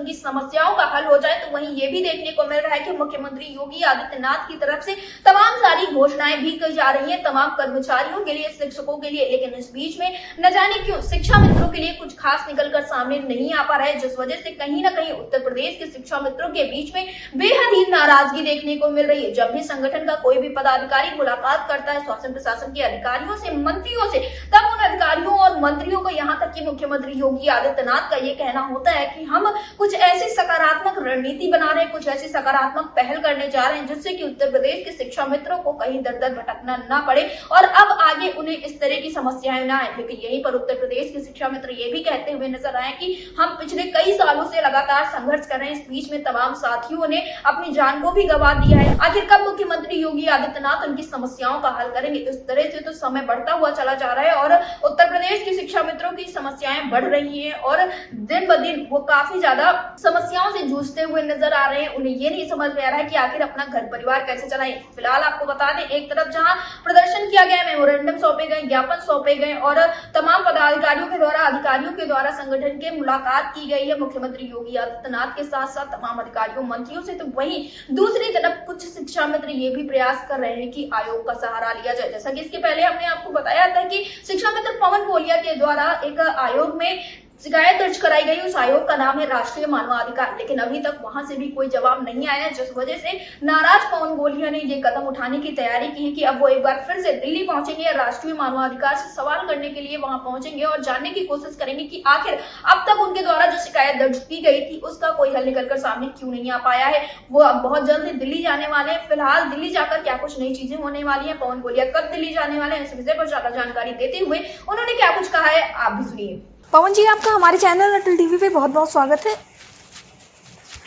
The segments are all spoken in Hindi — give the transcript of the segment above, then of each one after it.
उनकी समस्याओं का हल हो जाए। तो वहीं ये भी देखने को मिल रहा है कि मुख्यमंत्री योगी आदित्यनाथ की तरफ से तमाम सारी घोषणाएं भी की जा रही है तमाम कर्मचारियों के लिए, शिक्षकों के लिए, लेकिन इस बीच में न जाने क्यों शिक्षा मित्रों के लिए कुछ खास निकलकर सामने नहीं आ पा रहा है, जिस वजह से कहीं ना कहीं उत्तर प्रदेश के शिक्षा मित्रों के बीच में बेहद ही नाराजगी देखने को मिल रही है। जब भी संगठन का कोई भी पदाधिकारी मुलाकात करता है शासन प्रशासन के अधिकारियों से, मंत्रियों से, तब उन अधिकारियों और मंत्रियों को यहाँ तक कि मुख्यमंत्री योगी आदित्यनाथ का ये कहना होता है कि हम कुछ ऐसी सकारात्मक रणनीति बना रहे हैं, कुछ ऐसी सकारात्मक पहल करने जा रहे हैं जिससे कि उत्तर प्रदेश के शिक्षा मित्रों को कहीं दर दर भटकना ना पड़े और अब आगे उन्हें इस तरह की समस्याएं ना आए। लेकिन यहीं पर उत्तर प्रदेश के शिक्षा मित्र ये भी कहते हुए नजर आए कि हम पिछले कई सालों से लगातार संघर्ष कर रहे हैं, इस बीच में तमाम साथियों ने अपनी जान को भी गंवा दिया है। आखिर कब मुख्यमंत्री योगी आदित्यनाथ उनकी समस्याओं का हल करेंगे? इस तरह से तो समय बढ़ता हुआ चला जा रहा है और उत्तर प्रदेश के शिक्षा मित्रों की समस्याएं बढ़ रही हैं और दिन ब दिन वो काफी ज्यादा समस्याओं से जूझते हुए नजर आ रहे हैं। उन्हें ये नहीं समझ में आ रहा है कि आखिर अपना घर परिवार कैसे चलाएं। फिलहाल आपको बता दें, एक तरफ जहां प्रदर्शन किया गया, मेमोरेंडम सौंपे गए, ज्ञापन सौंपे गए और तमाम पदाधिकारियों के द्वारा, अधिकारियों के द्वारा संगठन के मुलाकात की गई है मुख्यमंत्री योगी आदित्यनाथ के साथ साथ तमाम अधिकारियों, मंत्रियों से, तो वहीं दूसरी तरफ कुछ शिक्षा मित्र ये भी प्रयास कर रहे हैं कि आयोग का सहारा लिया जाए। जैसा कि इसके पहले हमने आपको बताया था कि शिक्षा मित्र पवन गोलिया के द्वारा एक आयोग में शिकायत दर्ज कराई गई। उस आयोग का नाम है राष्ट्रीय मानवाधिकार, लेकिन अभी तक वहां से भी कोई जवाब नहीं आया, जिस वजह से नाराज पवन गोलिया ने ये कदम उठाने की तैयारी की है कि अब वो एक बार फिर से दिल्ली पहुंचेंगे, राष्ट्रीय मानवाधिकार से सवाल करने के लिए वहां पहुंचेंगे और जानने की कोशिश करेंगे कि आखिर अब तक उनके द्वारा जो शिकायत दर्ज की गई थी उसका कोई हल निकलकर सामने क्यों नहीं आ पाया है। वो अब बहुत जल्दी दिल्ली जाने वाले हैं। फिलहाल दिल्ली जाकर क्या कुछ नई चीजें होने वाली है, पवन गोलिया कब दिल्ली जाने वाले हैं, इस विषय पर ज्यादा जानकारी देते हुए उन्होंने क्या कुछ कहा है, आप भी सुनिए। पवन जी, आपका हमारे चैनल अटल टीवी पे बहुत बहुत स्वागत है।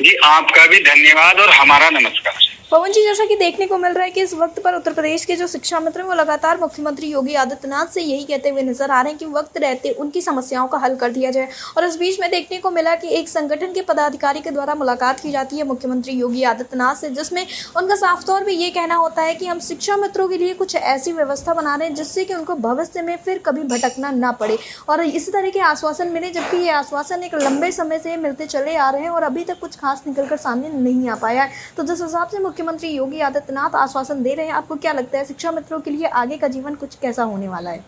जी, आपका भी धन्यवाद और हमारा नमस्कार। पवन जी, जैसा कि देखने को मिल रहा है कि इस वक्त पर उत्तर प्रदेश के जो शिक्षा मित्र हैं वो लगातार मुख्यमंत्री योगी आदित्यनाथ से यही कहते हुए नजर आ रहे हैं कि वक्त रहते उनकी समस्याओं का हल कर दिया जाए। और इस बीच में देखने को मिला कि एक संगठन के पदाधिकारी के द्वारा मुलाकात की जाती है मुख्यमंत्री योगी आदित्यनाथ से, जिसमें उनका साफ तौर पर ये कहना होता है कि हम शिक्षा मित्रों के लिए कुछ ऐसी व्यवस्था बना रहे हैं जिससे कि उनको भविष्य में फिर कभी भटकना ना पड़े और इसी तरह के आश्वासन मिले, जबकि ये आश्वासन एक लंबे समय से मिलते चले आ रहे हैं और अभी तक कुछ खास निकलकर सामने नहीं आ पाया है। तो जिस हिसाब से मुख्यमंत्री योगी आदित्यनाथ आश्वासन दे रहे हैं, आपको क्या लगता है शिक्षा मित्रों के लिए आगे का जीवन कुछ कैसा होने वाला है?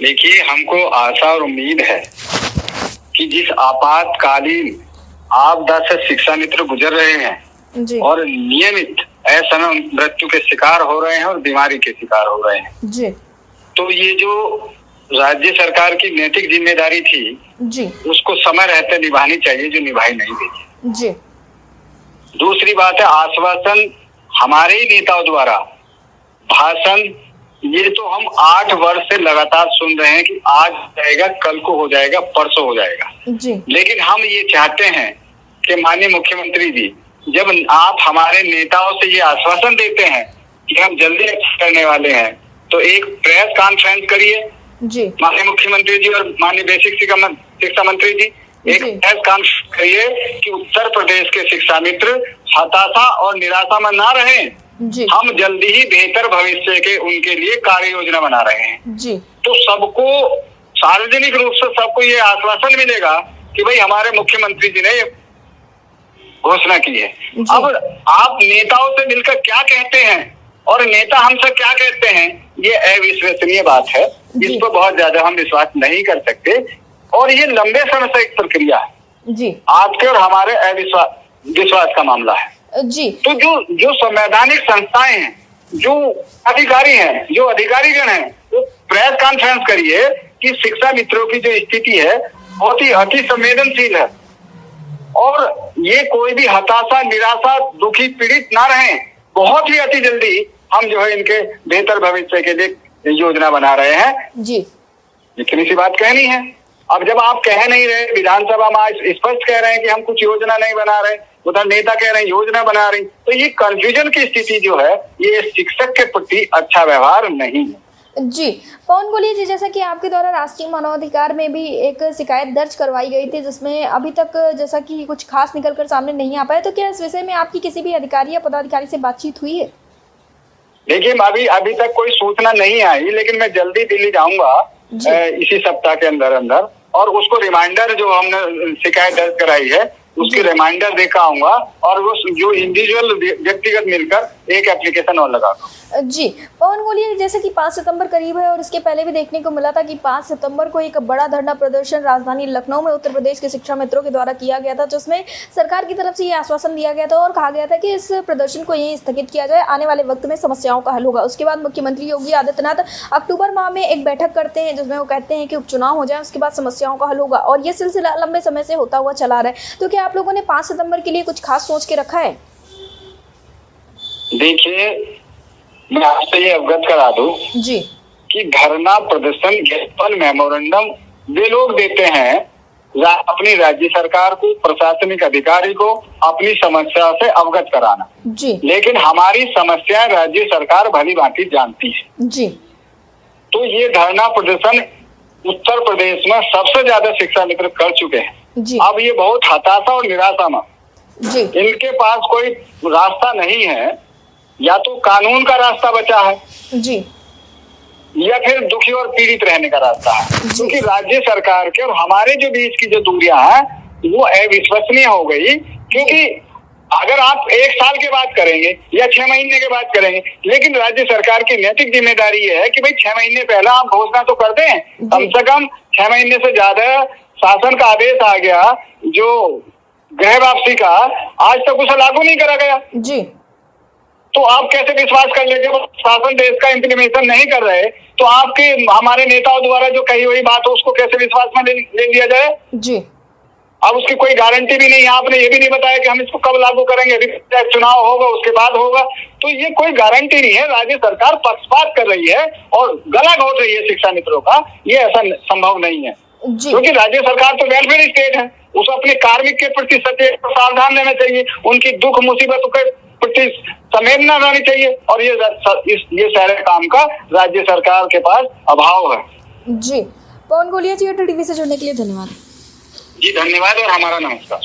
देखिए, हमको आशा और उम्मीद है कि जिस आपातकालीन आपदा से शिक्षा मित्र गुजर रहे हैं जी। और नियमित असमय मृत्यु के शिकार हो रहे हैं और बीमारी के शिकार हो रहे हैं जी, तो ये जो राज्य सरकार की नैतिक जिम्मेदारी थी जी, उसको समय रहते निभानी चाहिए, जो निभाई नहीं गई जी। दूसरी बात है, आश्वासन हमारे ही नेताओं द्वारा, भाषण ये तो हम 8 वर्ष से लगातार सुन रहे हैं कि आज जाएगा, कल को हो जाएगा, परसों हो जाएगा जी। लेकिन हम ये चाहते हैं कि माननीय मुख्यमंत्री जी, जब आप हमारे नेताओं से ये आश्वासन देते हैं कि हम जल्दी करने वाले हैं, तो एक प्रेस कॉन्फ्रेंस करिए जी। माननीय मुख्यमंत्री जी और माननीय बेसिक शिक्षा मंत्री जी, एक प्रेस कॉन्फ्रेंस करिए कि उत्तर प्रदेश के शिक्षा मित्र हताशा और निराशा में ना रहें जी। हम जल्दी ही बेहतर भविष्य के उनके लिए कार्य योजना बना रहे हैं जी। तो सबको सार्वजनिक रूप से सबको ये आश्वासन मिलेगा कि भाई हमारे मुख्यमंत्री जी ने घोषणा की है। अब आप नेताओं से मिलकर क्या कहते हैं और नेता हमसे क्या कहते हैं, ये अविश्वसनीय बात है, इस पर बहुत ज्यादा हम विश्वास नहीं कर सकते और ये लंबे समय से एक प्रक्रिया है जी। आपके और हमारे विश्वास का मामला है जी। तो जो संवैधानिक संस्थाएं हैं, जो अधिकारी हैं, जो अधिकारीगण हैं, वो प्रेस कॉन्फ्रेंस करिए कि शिक्षा मित्रों की जो स्थिति है बहुत ही अति संवेदनशील है और ये कोई भी हताशा, निराशा, दुखी, पीड़ित ना रहें। बहुत ही अति जल्दी हम जो है इनके बेहतर भविष्य के लिए योजना बना रहे हैं जी। इतनी सी बात कहनी है। अब जब आप कह नहीं रहे, विधानसभा में आज स्पष्ट कह रहे हैं कि हम कुछ योजना नहीं बना रहे, उधर नेता कह रहे हैं योजना बना रही, तो ये कंफ्यूजन की स्थिति जो है ये शिक्षक के प्रति अच्छा व्यवहार नहीं है जी। पवन गोलिया जी, जैसा कि आपके द्वारा राष्ट्रीय मानवाधिकार में भी एक शिकायत दर्ज करवाई गई थी जिसमें अभी तक जैसा कि कुछ खास निकलकर सामने नहीं आ पाया, तो क्या इस विषय में आपकी किसी भी अधिकारी या पदाधिकारी से बातचीत हुई है? देखिए, अभी तक कोई सूचना नहीं आई, लेकिन मैं जल्दी दिल्ली जाऊंगा इसी सप्ताह के अंदर और उसको रिमाइंडर जो हमने शिकायत दर्ज कराई है उसकी रिमाइंडर देकर आऊंगा और वो जो इंडिविजुअल व्यक्तिगत मिलकर एक एप्लीकेशन और लगा दूं। जी पवन बोलिए, जैसे कि 5 सितंबर करीब है और इसके पहले भी देखने को मिला था कि 5 सितंबर को एक बड़ा धरना प्रदर्शन राजधानी लखनऊ में उत्तर प्रदेश के शिक्षा मित्रों के द्वारा किया गया था, जिसमें सरकार की तरफ से ये आश्वासन दिया गया था और कहा गया था कि इस प्रदर्शन को यहीं स्थगित किया जाए, आने वाले वक्त में समस्याओं का हल होगा। उसके बाद मुख्यमंत्री योगी आदित्यनाथ अक्टूबर माह में एक बैठक करते हैं जिसमें वो कहते हैं कि उपचुनाव हो जाए, उसके बाद समस्याओं का हल होगा और ये सिलसिला लंबे समय से होता हुआ चला रहा है। तो क्या आप लोगों ने 5 सितंबर के लिए कुछ खास सोच के रखा है? देखिए, मैं आपसे ये अवगत करा दूं जी कि धरना प्रदर्शन ज्ञापन मेमोरेंडम वे लोग देते हैं अपनी राज्य सरकार को, प्रशासनिक अधिकारी को अपनी समस्या से अवगत कराना जी लेकिन हमारी समस्या राज्य सरकार भली भांति जानती है। जी तो ये धरना प्रदर्शन उत्तर प्रदेश में सबसे ज्यादा शिक्षा मित्र कर चुके हैं। जी अब ये बहुत हताशा और निराशा में जी इनके पास कोई रास्ता नहीं है, या तो कानून का रास्ता बचा है जी या फिर दुखी और पीड़ित रहने का रास्ता है, क्योंकि राज्य सरकार के और हमारे जो बीच की जो दूरियां हैं वो अविश्वसनीय हो गई। क्योंकि अगर आप 1 साल के बाद करेंगे या 6 महीने के बाद करेंगे, लेकिन राज्य सरकार की नैतिक जिम्मेदारी है कि भाई 6 महीने पहले आप घोषणा तो कर दें, कम से कम 6 महीने से ज्यादा शासन का आदेश आ गया जो गृह वापसी का, आज तक उसे लागू नहीं करा गया। जी तो आप कैसे विश्वास कर लेंगे? वो शासन देश का इम्प्लीमेशन नहीं कर रहे तो आपके हमारे नेताओं द्वारा जो कही हुई बात है उसको कैसे विश्वास में ले लिया जाए? जी अब उसकी कोई गारंटी भी नहीं है। आपने ये भी नहीं बताया कि हम इसको कब लागू करेंगे, अभी चुनाव होगा उसके बाद होगा, तो ये कोई गारंटी नहीं है। राज्य सरकार पक्षपात कर रही है और गला घोट रही है शिक्षा मित्रों का, ये ऐसा संभव नहीं है। क्योंकि राज्य सरकार तो वेलफेयर स्टेट है, उसे अपने कार्मिक के प्रति सचेत सावधान रहना चाहिए, उनकी दुख मुसीबतों के प्रति संवेदना रहनी चाहिए, और ये सारे काम का राज्य सरकार के पास अभाव है। जी पवन गोलिया जी, टीवी से जुड़ने के लिए धन्यवाद। जी धन्यवाद और हमारा नमस्कार।